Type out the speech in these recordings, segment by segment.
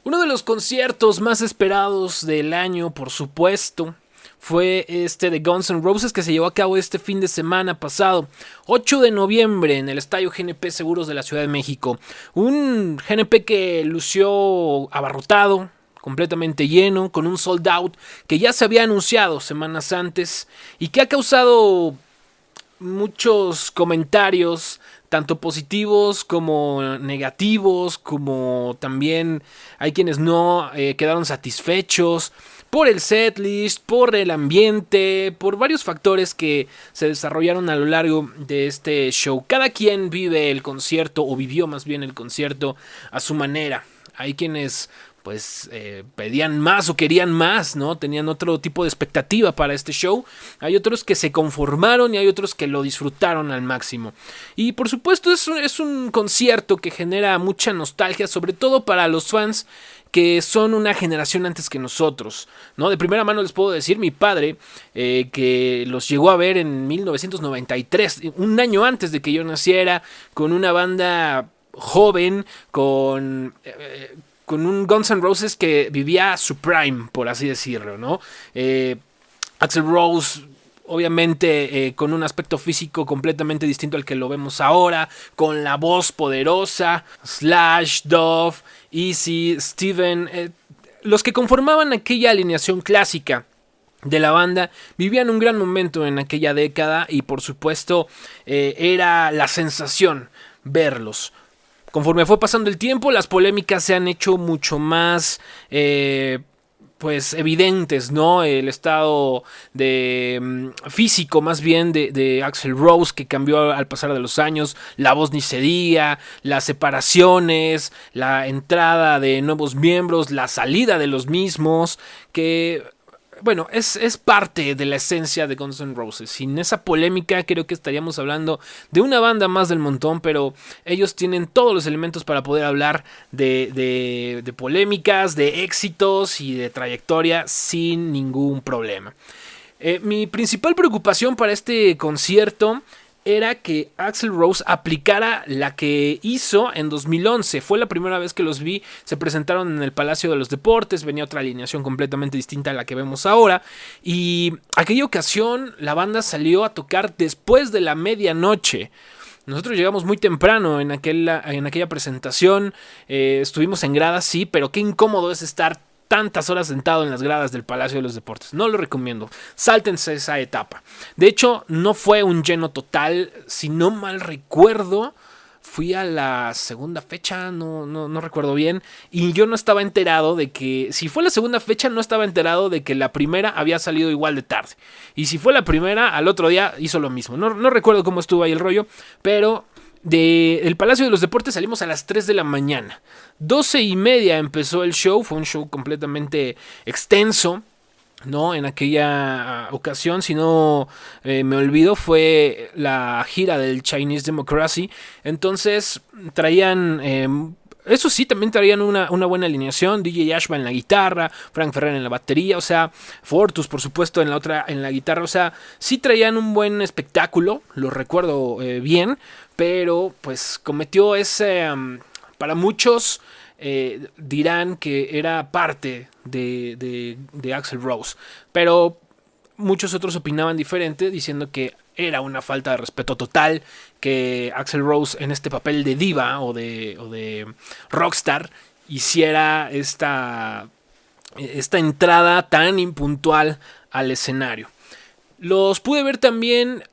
Uno de los conciertos más esperados del año, por supuesto, fue este de Guns N' Roses que se llevó a cabo este fin de semana pasado, 8 de noviembre, en el Estadio GNP Seguros de la Ciudad de México. Un GNP que lució abarrotado, completamente lleno, con un sold out que ya se había anunciado semanas antes y que ha causado muchos comentarios, tanto positivos como negativos, como también hay quienes no quedaron satisfechos por el setlist, por el ambiente, por varios factores que se desarrollaron a lo largo de este show. Cada quien vive el concierto, o vivió más bien el concierto, a su manera. Hay quienes pues pedían más o querían más, ¿no? Tenían otro tipo de expectativa para este show. Hay otros que se conformaron y hay otros que lo disfrutaron al máximo. Y por supuesto es un concierto que genera mucha nostalgia, sobre todo para los fans que son una generación antes que nosotros, ¿no? De primera mano les puedo decir, mi padre, que los llegó a ver en 1993, un año antes de que yo naciera, con una banda joven, con un Guns N' Roses que vivía su prime, por así decirlo, ¿no? Axl Rose, obviamente, con un aspecto físico completamente distinto al que lo vemos ahora, con la voz poderosa, Slash, Dove, Easy, Steven, los que conformaban aquella alineación clásica de la banda vivían un gran momento en aquella década y por supuesto era la sensación verlos. Conforme fue pasando el tiempo, las polémicas se han hecho mucho más pues evidentes, ¿no? El estado de físico más bien de Axl Rose, que cambió al pasar de los años, la voz ni se diga, las separaciones, la entrada de nuevos miembros, la salida de los mismos, que bueno, es parte de la esencia de Guns N' Roses. Sin esa polémica creo que estaríamos hablando de una banda más del montón, pero ellos tienen todos los elementos para poder hablar de polémicas, de éxitos y de trayectoria sin ningún problema. Mi principal preocupación para este concierto era que Axl Rose aplicara la que hizo en 2011. Fue la primera vez que los vi. Se presentaron en el Palacio de los Deportes. Venía otra alineación completamente distinta a la que vemos ahora. Y aquella ocasión la banda salió a tocar después de la medianoche. Nosotros llegamos muy temprano en aquella presentación. Estuvimos en gradas, sí, pero qué incómodo es estar tantas horas sentado en las gradas del Palacio de los Deportes. No lo recomiendo. Sáltense esa etapa. De hecho, no fue un lleno total. Si no mal recuerdo, fui a la segunda fecha, no recuerdo bien. Y yo no estaba enterado de que, si fue la segunda fecha, no estaba enterado de que la primera había salido igual de tarde. Y si fue la primera, al otro día hizo lo mismo. No recuerdo cómo estuvo ahí el rollo, pero del Palacio de los Deportes salimos a las 3 de la mañana. 12:30 empezó el show. Fue un show completamente extenso, ¿no? En aquella ocasión, si no me olvido, fue la gira del Chinese Democracy. Entonces traían... eso sí, también traían una buena alineación. DJ Ashba en la guitarra, Frank Ferrer en la batería, o sea, Fortus, por supuesto, en la guitarra. O sea, sí traían un buen espectáculo, lo recuerdo bien, pero pues cometió ese... para muchos dirán que era parte de Axl Rose, pero muchos otros opinaban diferente, diciendo que era una falta de respeto total que Axl Rose en este papel de diva o de rockstar hiciera esta entrada tan impuntual al escenario. Los pude ver también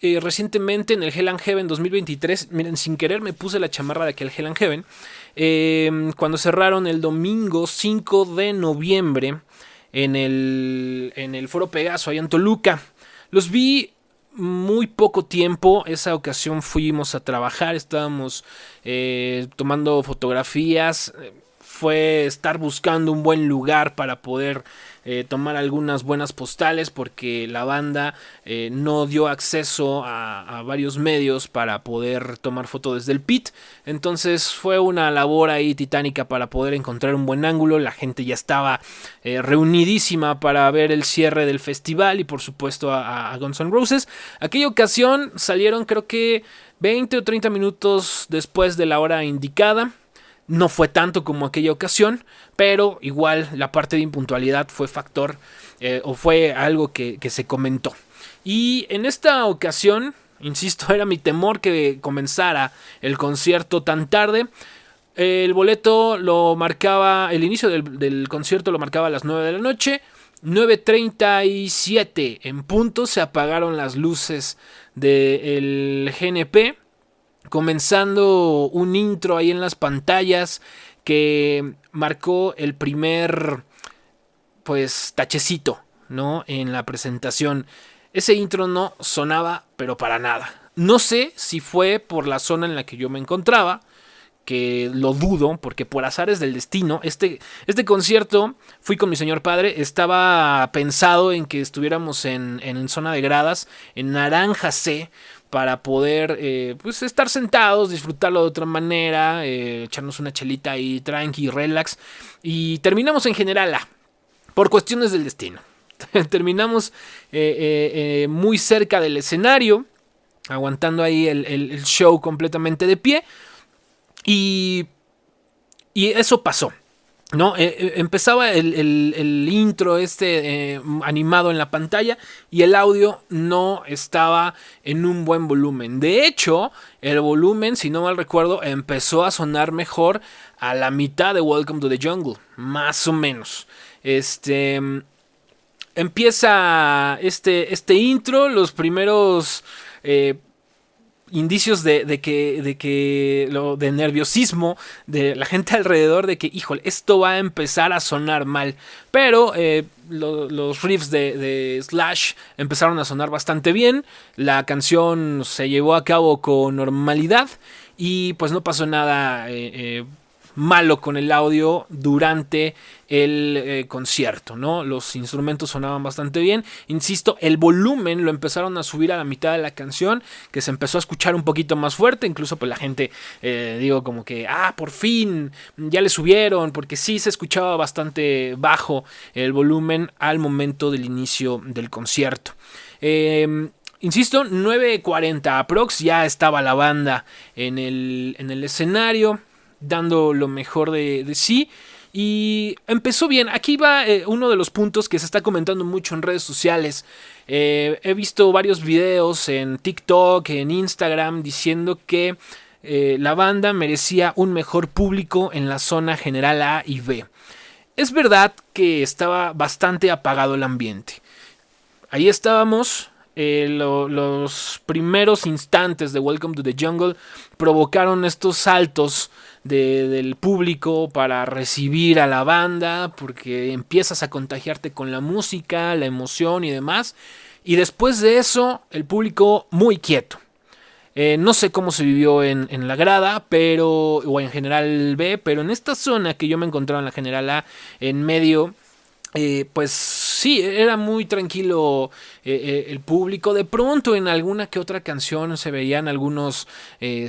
recientemente en el Hell and Heaven 2023. Miren, sin querer me puse la chamarra de aquel Hell and Heaven. Cuando cerraron el domingo 5 de noviembre en el Foro Pegaso, allá en Toluca. Los vi muy poco tiempo. Esa ocasión fuimos a trabajar, estábamos tomando fotografías. Fue estar buscando un buen lugar para poder tomar algunas buenas postales, porque la banda no dio acceso a varios medios para poder tomar foto desde el pit. Entonces fue una labor ahí titánica para poder encontrar un buen ángulo. La gente ya estaba reunidísima para ver el cierre del festival y por supuesto a Guns N' Roses. Aquella ocasión salieron creo que 20 o 30 minutos después de la hora indicada. No fue tanto como aquella ocasión, pero igual la parte de impuntualidad fue factor o fue algo que se comentó. Y en esta ocasión, insisto, era mi temor que comenzara el concierto tan tarde. El boleto lo marcaba, el inicio del concierto lo marcaba a las 9 de la noche. 9:37 en punto se apagaron las luces del GNP, comenzando un intro ahí en las pantallas que marcó el primer pues tachecito, ¿no? En la presentación. Ese intro no sonaba pero para nada. No sé si fue por la zona en la que yo me encontraba, que lo dudo, porque por azares del destino, este concierto, fui con mi señor padre, estaba pensado en que estuviéramos en zona de gradas, en Naranja C, para poder pues estar sentados, disfrutarlo de otra manera, echarnos una chelita ahí tranqui, relax, y terminamos en General A, por cuestiones del destino. Terminamos muy cerca del escenario, aguantando ahí el show completamente de pie. Y eso pasó, ¿no? Empezaba el intro animado en la pantalla y el audio no estaba en un buen volumen. De hecho, el volumen, si no mal recuerdo, empezó a sonar mejor a la mitad de Welcome to the Jungle, más o menos. Empieza este intro, los primeros indicios de nerviosismo de la gente alrededor, de que, híjole, esto va a empezar a sonar mal. Pero los riffs de Slash empezaron a sonar bastante bien. La canción se llevó a cabo con normalidad y pues no pasó nada malo con el audio durante el concierto, ¿no? Los instrumentos sonaban bastante bien. Insisto, el volumen lo empezaron a subir a la mitad de la canción, que se empezó a escuchar un poquito más fuerte. Incluso pues la gente, como que, por fin, ya le subieron, porque sí se escuchaba bastante bajo el volumen al momento del inicio del concierto. Insisto, 9:40 aprox, ya estaba la banda en el escenario, dando lo mejor de sí. Y empezó bien. Aquí va uno de los puntos que se está comentando mucho en redes sociales. He visto varios videos en TikTok, en Instagram, diciendo que la banda merecía un mejor público en la zona General A y B. Es verdad que estaba bastante apagado el ambiente. Ahí estábamos. Los primeros instantes de Welcome to the Jungle provocaron estos saltos del público para recibir a la banda, porque empiezas a contagiarte con la música, la emoción y demás. Y después de eso, el público muy quieto. No sé cómo se vivió en la grada, o en General B, pero en esta zona que yo me encontraba en la General A, en medio, pues sí, era muy tranquilo el público. De pronto en alguna que otra canción se veían algunos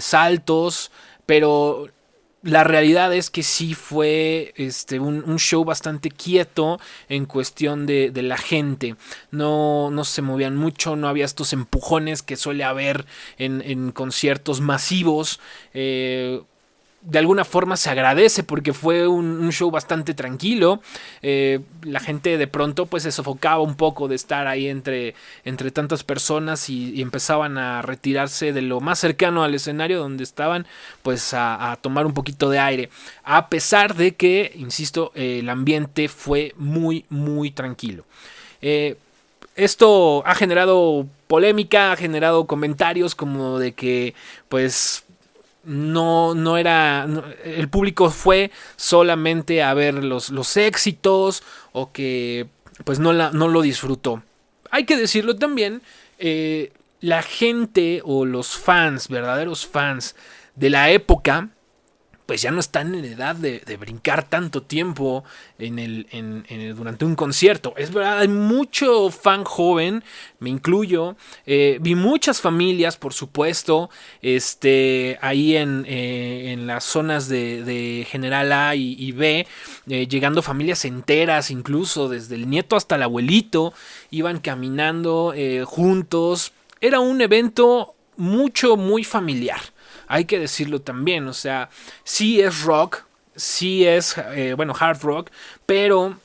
saltos, pero la realidad es que sí fue un show bastante quieto en cuestión de la gente. No se movían mucho, no había estos empujones que suele haber en conciertos masivos. De alguna forma se agradece porque fue un show bastante tranquilo. La gente de pronto pues se sofocaba un poco de estar ahí entre tantas personas y empezaban a retirarse de lo más cercano al escenario donde estaban, pues a tomar un poquito de aire. A pesar de que, insisto, el ambiente fue muy, muy tranquilo. Esto ha generado polémica, ha generado comentarios como de que pues no era, el público fue solamente a ver los éxitos, o que pues no lo disfrutó. Hay que decirlo también, la gente o los fans, verdaderos fans de la época, pues ya no están en edad de brincar tanto tiempo durante un concierto. Es verdad, hay mucho fan joven, me incluyo. Vi muchas familias, por supuesto, ahí en las zonas de General A y B, llegando familias enteras, incluso desde el nieto hasta el abuelito, iban caminando juntos. Era un evento muy familiar. Hay que decirlo también, o sea, sí es rock, sí es, hard rock, pero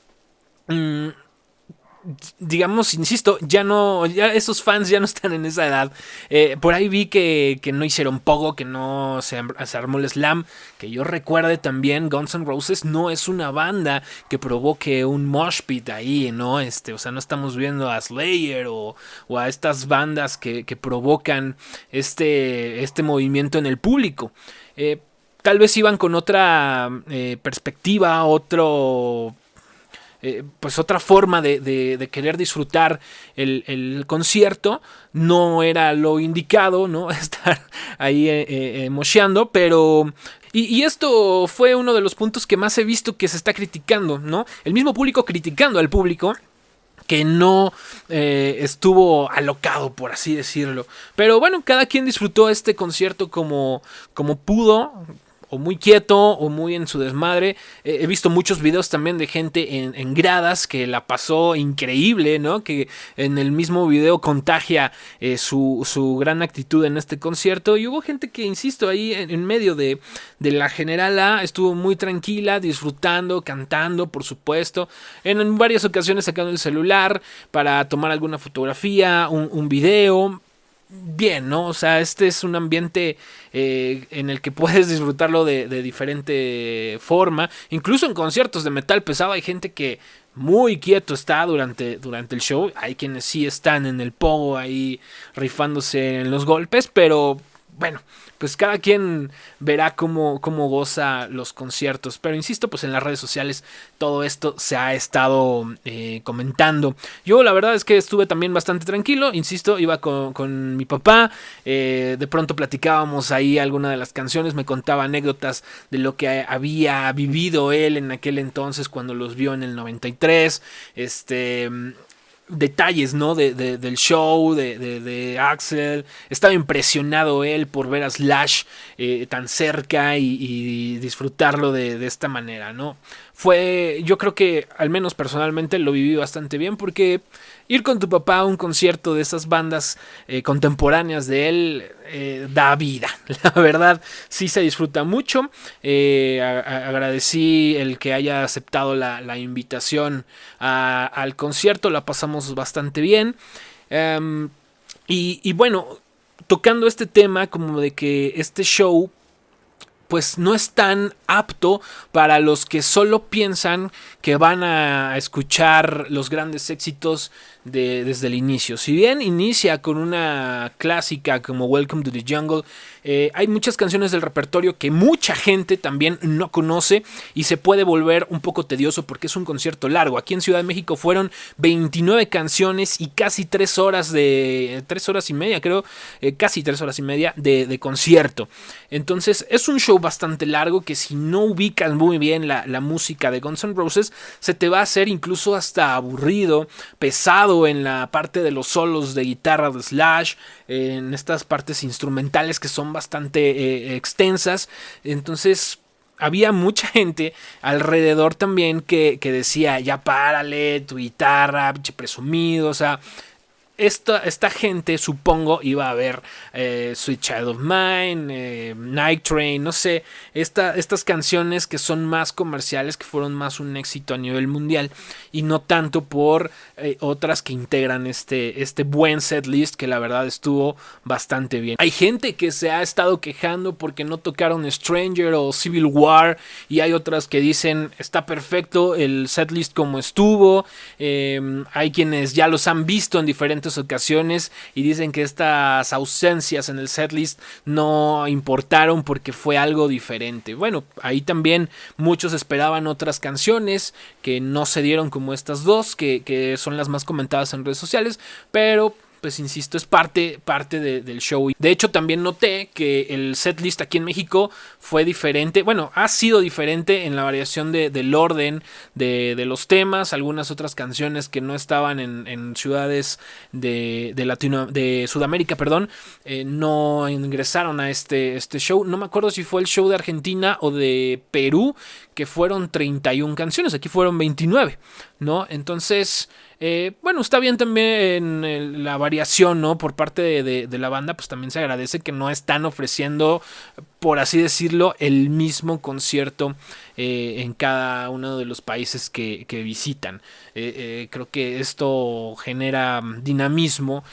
digamos, insisto, ya esos fans ya no están en esa edad. Por ahí vi que no hicieron pogo, que no se armó el slam. Que yo recuerde también, Guns N' Roses no es una banda que provoque un mosh pit ahí, ¿no? O sea, no estamos viendo a Slayer o a estas bandas que provocan este movimiento en el público. Tal vez iban con otra perspectiva, pues otra forma de querer disfrutar el concierto. No era lo indicado, ¿no? Estar ahí mosheando, pero... Y esto fue uno de los puntos que más he visto que se está criticando, ¿no? El mismo público criticando al público que no estuvo alocado, por así decirlo. Pero bueno, cada quien disfrutó este concierto como pudo, o muy quieto o muy en su desmadre. He visto muchos videos también de gente en gradas que la pasó increíble, ¿no? Que en el mismo video contagia su gran actitud en este concierto. Y hubo gente que, insisto, ahí en medio de la General A estuvo muy tranquila, disfrutando, cantando, por supuesto. En varias ocasiones sacando el celular para tomar alguna fotografía, un video. Bien, ¿no? O sea, este es un ambiente en el que puedes disfrutarlo de diferente forma. Incluso en conciertos de metal pesado hay gente que muy quieto está durante el show. Hay quienes sí están en el pogo ahí rifándose en los golpes, pero bueno, pues cada quien verá cómo goza los conciertos. Pero insisto, pues en las redes sociales todo esto se ha estado comentando. Yo la verdad es que estuve también bastante tranquilo. Insisto, iba con mi papá. De pronto platicábamos ahí alguna de las canciones. Me contaba anécdotas de lo que había vivido él en aquel entonces cuando los vio en el 93. Detalles, ¿no? Del show, de Axl. Estaba impresionado él por ver a Slash tan cerca y disfrutarlo de esta manera, ¿no? Yo creo que al menos personalmente lo viví bastante bien porque ir con tu papá a un concierto de esas bandas contemporáneas de él da vida. La verdad, sí se disfruta mucho. Agradecí el que haya aceptado la invitación al concierto. La pasamos bastante bien. Y bueno, tocando este tema como de que este show pues no es tan apto para los que solo piensan que van a escuchar los grandes éxitos desde el inicio. Si bien inicia con una clásica como Welcome to the Jungle, hay muchas canciones del repertorio que mucha gente también no conoce y se puede volver un poco tedioso porque es un concierto largo. Aquí en Ciudad de México fueron 29 canciones y casi 3 horas y media, creo, casi 3 horas y media de concierto. Entonces es un show bastante largo que si no ubicas muy bien la música de Guns N' Roses, se te va a hacer incluso hasta aburrido, pesado en la parte de los solos de guitarra de Slash, en estas partes instrumentales que son bastante extensas. Entonces había mucha gente alrededor también que decía, ya párale, tu guitarra, pinche presumido, o sea... Esta gente, supongo, iba a ver Sweet Child of Mine, Night Train, no sé, estas canciones que son más comerciales, que fueron más un éxito a nivel mundial, y no tanto por otras que integran este buen setlist, que la verdad estuvo bastante bien. Hay gente que se ha estado quejando porque no tocaron Stranger o Civil War, y hay otras que dicen, está perfecto el setlist como estuvo. Hay quienes ya los han visto en diferentes ocasiones y dicen que estas ausencias en el setlist no importaron porque fue algo diferente. Bueno, ahí también muchos esperaban otras canciones que no se dieron como estas dos, que son las más comentadas en redes sociales, pero pues insisto, es parte del show. De hecho, también noté que el setlist aquí en México fue diferente. Bueno, ha sido diferente en la variación del orden de los temas. Algunas otras canciones que no estaban en ciudades de Sudamérica, perdón, no ingresaron a este show. No me acuerdo si fue el show de Argentina o de Perú, que fueron 31 canciones. Aquí fueron 29, ¿no? Entonces... Bueno, está bien también la variación, ¿no? Por parte de la banda, pues también se agradece que no están ofreciendo, por así decirlo, el mismo concierto en cada uno de los países que visitan. Creo que esto genera dinamismo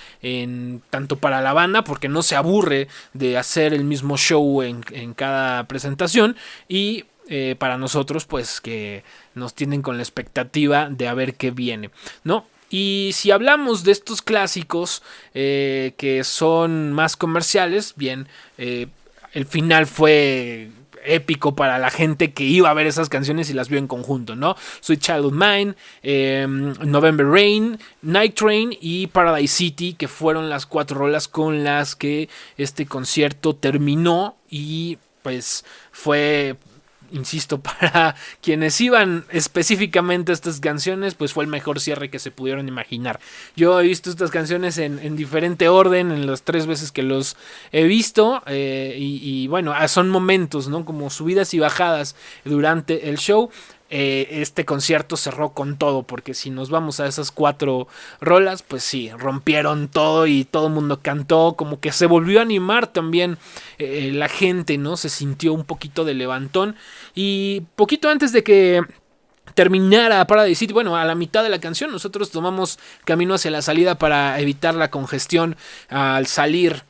tanto para la banda, porque no se aburre de hacer el mismo show en cada presentación, y para nosotros, pues que nos tienen con la expectativa de a ver qué viene, ¿no? Y si hablamos de estos clásicos que son más comerciales, bien, el final fue épico para la gente que iba a ver esas canciones y las vio en conjunto, ¿no? Sweet Child of Mine, November Rain, Night Train y Paradise City, que fueron las 4 rolas con las que este concierto terminó, y pues fue, insisto, para quienes iban específicamente a estas canciones, pues fue el mejor cierre que se pudieron imaginar. Yo he visto estas canciones en diferente orden en las 3 veces que los he visto, y bueno, son momentos, ¿no? Como subidas y bajadas durante el show. Este concierto cerró con todo, porque si nos vamos a esas 4 rolas, pues sí, rompieron todo y todo el mundo cantó, como que se volvió a animar también la gente, ¿no? Se sintió un poquito de levantón, y poquito antes de que terminara Paradise City, bueno, a la mitad de la canción, nosotros tomamos camino hacia la salida para evitar la congestión al salir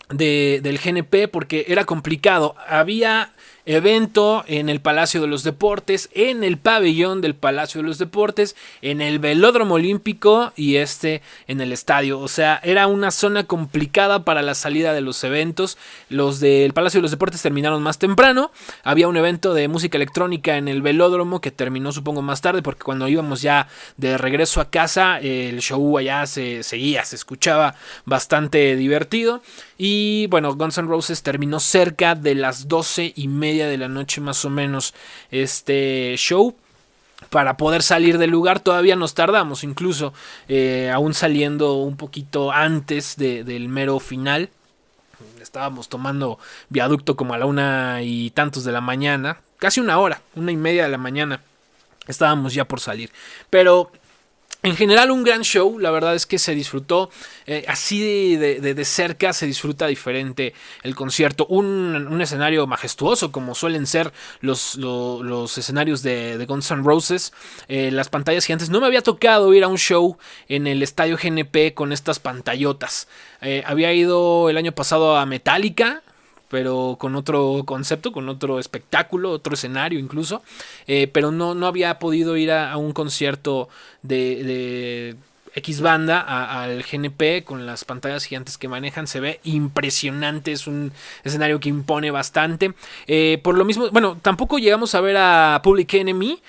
del GNP, porque era complicado. Había evento en el Palacio de los Deportes, en el pabellón del Palacio de los Deportes, en el Velódromo Olímpico y en el estadio. O sea, era una zona complicada para la salida de los eventos. Los del Palacio de los Deportes terminaron más temprano. Había un evento de música electrónica en el Velódromo que terminó, supongo, más tarde, porque cuando íbamos ya de regreso a casa, el show allá se escuchaba bastante divertido. Y bueno, Guns N' Roses terminó cerca de las 12:30 de la noche más o menos este show. Para poder salir del lugar todavía nos tardamos, incluso aún saliendo un poquito antes del mero final. Estábamos tomando viaducto como a la 1:00 y tantos de la mañana, casi 1 hora, 1:30 de la mañana. Estábamos ya por salir, pero en general un gran show. La verdad es que se disfrutó así de cerca, se disfruta diferente el concierto. Un escenario majestuoso, como suelen ser los escenarios de Guns N' Roses. Las pantallas gigantes. No me había tocado ir a un show en el estadio GNP con estas pantallotas. Había ido el año pasado a Metallica, pero con otro concepto, con otro espectáculo, otro escenario incluso, pero no había podido ir a un concierto de X banda al GNP con las pantallas gigantes que manejan. Se ve impresionante, es un escenario que impone bastante. Por lo mismo, bueno, tampoco llegamos a ver a Public Enemy.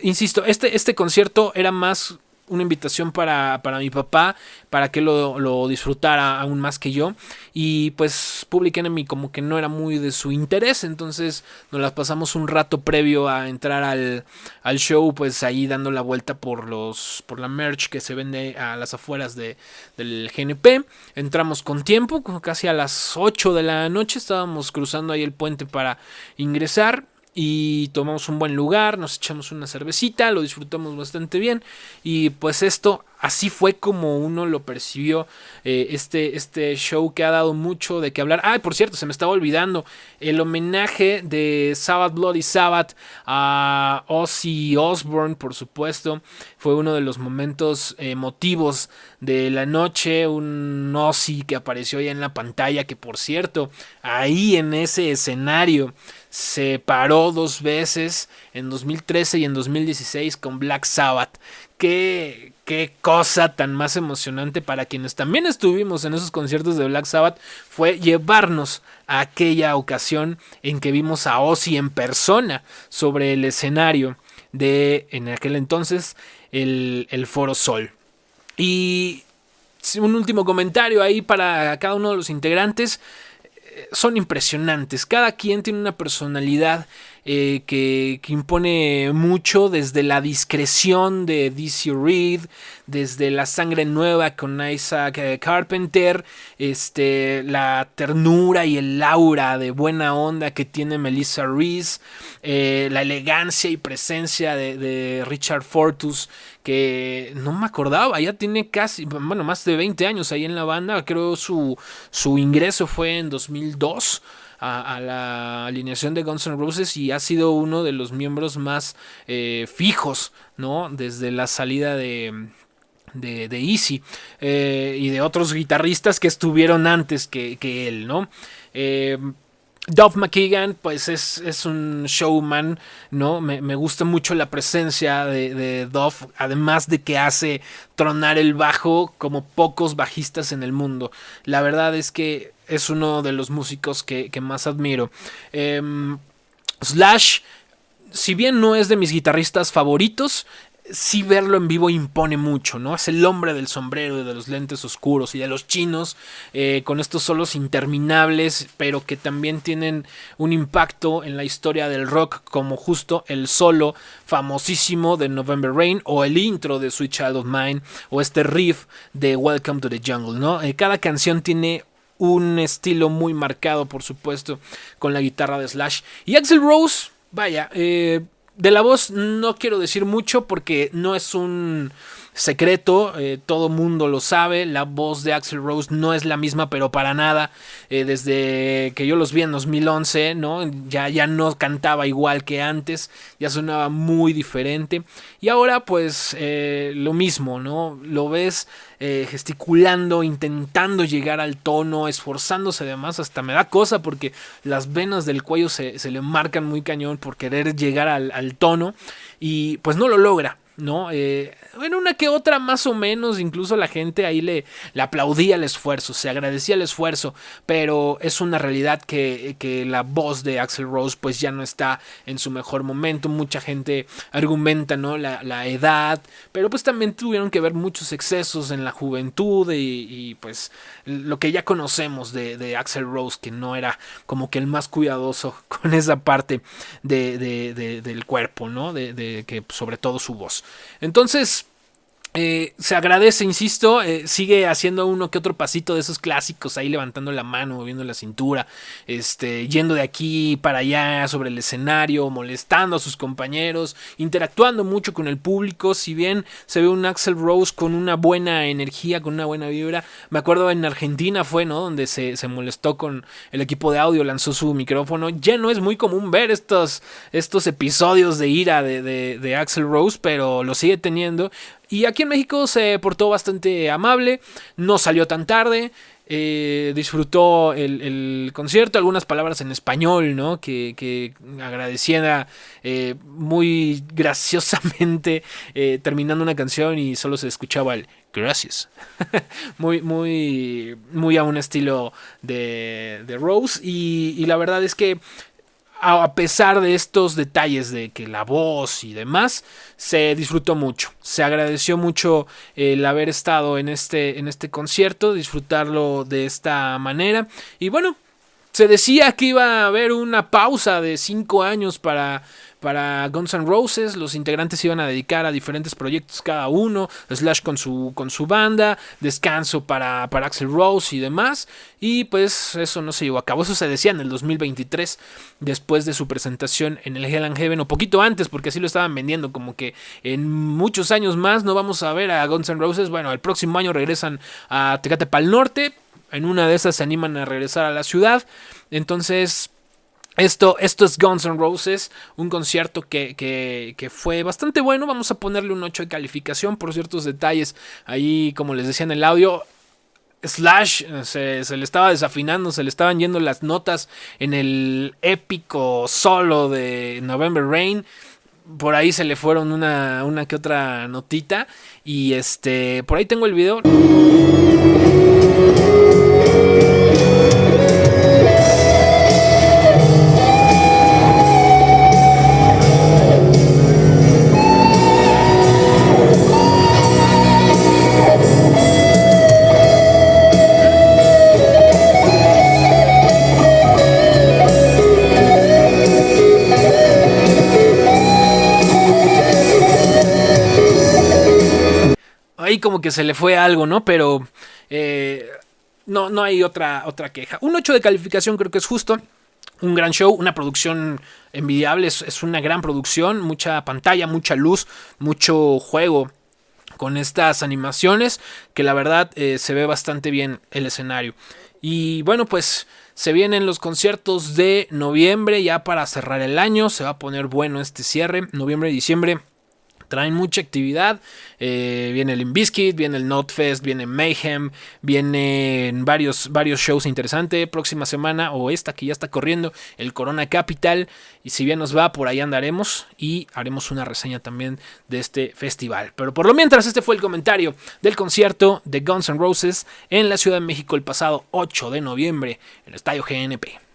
Insisto, este concierto era más una invitación para mi papá, para que lo disfrutara aún más que yo, y pues Public Enemy como que no era muy de su interés, entonces nos las pasamos un rato previo a entrar al show, pues ahí dando la vuelta por la merch que se vende a las afueras del GNP. Entramos con tiempo, casi a las 8 de la noche, estábamos cruzando ahí el puente para ingresar. Y tomamos un buen lugar, nos echamos una cervecita, lo disfrutamos bastante bien. Y pues esto, así fue como uno lo percibió, este show que ha dado mucho de qué hablar. Por cierto, se me estaba olvidando, el homenaje de Sabbath Bloody Sabbath a Ozzy Osbourne, por supuesto, fue uno de los momentos emotivos de la noche. Un Ozzy que apareció ahí en la pantalla, que por cierto, ahí en ese escenario se paró 2 veces, en 2013 y en 2016, con Black Sabbath. Qué cosa tan más emocionante para quienes también estuvimos en esos conciertos de Black Sabbath, fue llevarnos a aquella ocasión en que vimos a Ozzy en persona sobre el escenario en aquel entonces, el Foro Sol. Y un último comentario ahí para cada uno de los integrantes. Son impresionantes, cada quien tiene una personalidad que impone mucho, desde la discreción de D.C. Reed, desde La Sangre Nueva con Isaac Carpenter, la ternura y el aura de buena onda que tiene Melissa Reese, la elegancia y presencia de Richard Fortus, que no me acordaba, ya tiene casi, bueno, más de 20 años ahí en la banda. Creo su ingreso fue en 2002 a la alineación de Guns N' Roses, y ha sido uno de los miembros más fijos, ¿no? Desde la salida de Easy, y de otros guitarristas que estuvieron antes que él, ¿no? Duff McKagan, pues es un showman, ¿no? Me gusta mucho la presencia de Duff, además de que hace tronar el bajo como pocos bajistas en el mundo. La verdad es que es uno de los músicos que más admiro. Slash, si bien no es de mis guitarristas favoritos, sí verlo en vivo impone mucho, ¿no? Es el hombre del sombrero y de los lentes oscuros y de los chinos, con estos solos interminables, pero que también tienen un impacto en la historia del rock, como justo el solo famosísimo de November Rain, o el intro de Sweet Child of Mine, o este riff de Welcome to the Jungle, ¿no? Cada canción tiene un estilo muy marcado, por supuesto, con la guitarra de Slash. Y Axl Rose, vaya, de la voz no quiero decir mucho porque no es un secreto, todo mundo lo sabe. La voz de Axl Rose no es la misma, pero para nada. Desde que yo los vi en 2011, ¿no? Ya no cantaba igual que antes, ya sonaba muy diferente. Y ahora pues lo mismo, ¿no? Lo ves gesticulando, intentando llegar al tono, esforzándose además. Hasta me da cosa porque las venas del cuello se le marcan muy cañón por querer llegar al tono, y pues no lo logra, ¿no? Bueno, una que otra más o menos, incluso la gente ahí le aplaudía el esfuerzo, se agradecía el esfuerzo, pero es una realidad que la voz de Axl Rose pues ya no está en su mejor momento. Mucha gente argumenta, ¿no? la edad, pero pues también tuvieron que ver muchos excesos en la juventud, y pues lo que ya conocemos de Axl Rose, que no era como que el más cuidadoso con esa parte del cuerpo, ¿no? De que sobre todo su voz. Entonces se agradece, insisto, sigue haciendo uno que otro pasito de esos clásicos, ahí levantando la mano, moviendo la cintura, yendo de aquí para allá sobre el escenario, molestando a sus compañeros, interactuando mucho con el público. Si bien se ve un Axl Rose con una buena energía, con una buena vibra, me acuerdo en Argentina fue, ¿no? Donde se molestó con el equipo de audio, lanzó su micrófono. Ya no es muy común ver estos episodios de ira de Axl Rose, pero lo sigue teniendo. Y aquí en México se portó bastante amable, no salió tan tarde, disfrutó el concierto, algunas palabras en español, ¿no? Que agradeciera muy graciosamente, terminando una canción y solo se escuchaba el gracias. muy a un estilo de Rose, y la verdad es que a pesar de estos detalles de que la voz y demás, se disfrutó mucho, se agradeció mucho el haber estado en este concierto, disfrutarlo de esta manera. Y bueno, se decía que iba a haber una pausa de 5 años para Guns N' Roses. Los integrantes se iban a dedicar a diferentes proyectos cada uno, Slash con su banda, descanso para Axl Rose y demás, y pues eso no se llevó a cabo. Eso se decía en el 2023, después de su presentación en el Hell and Heaven, o poquito antes, porque así lo estaban vendiendo, como que en muchos años más no vamos a ver a Guns N' Roses. Bueno, el próximo año regresan a Tecate Pal Norte, en una de esas se animan a regresar a la ciudad. Entonces esto es Guns N' Roses, un concierto que fue bastante bueno. Vamos a ponerle un 8 de calificación por ciertos detalles. Ahí, como les decía en el audio, Slash se le estaba desafinando, se le estaban yendo las notas en el épico solo de November Rain. Por ahí se le fueron una que otra notita. Y por ahí tengo el video. ahí como que se le fue algo, ¿no? Pero no hay otra queja. Un 8 de calificación creo que es justo. Un gran show, una producción envidiable, es una gran producción, mucha pantalla, mucha luz, mucho juego con estas animaciones, que la verdad se ve bastante bien el escenario. Y bueno, pues se vienen los conciertos de noviembre ya para cerrar el año, se va a poner bueno este cierre, noviembre y diciembre. Traen mucha actividad, viene el Limp Bizkit, viene el Notfest, viene Mayhem, vienen varios shows interesantes. Próxima semana, o esta que ya está corriendo, el Corona Capital. Y si bien nos va, por ahí andaremos y haremos una reseña también de este festival. Pero por lo mientras, este fue el comentario del concierto de Guns N' Roses en la Ciudad de México el pasado 8 de noviembre en el Estadio GNP.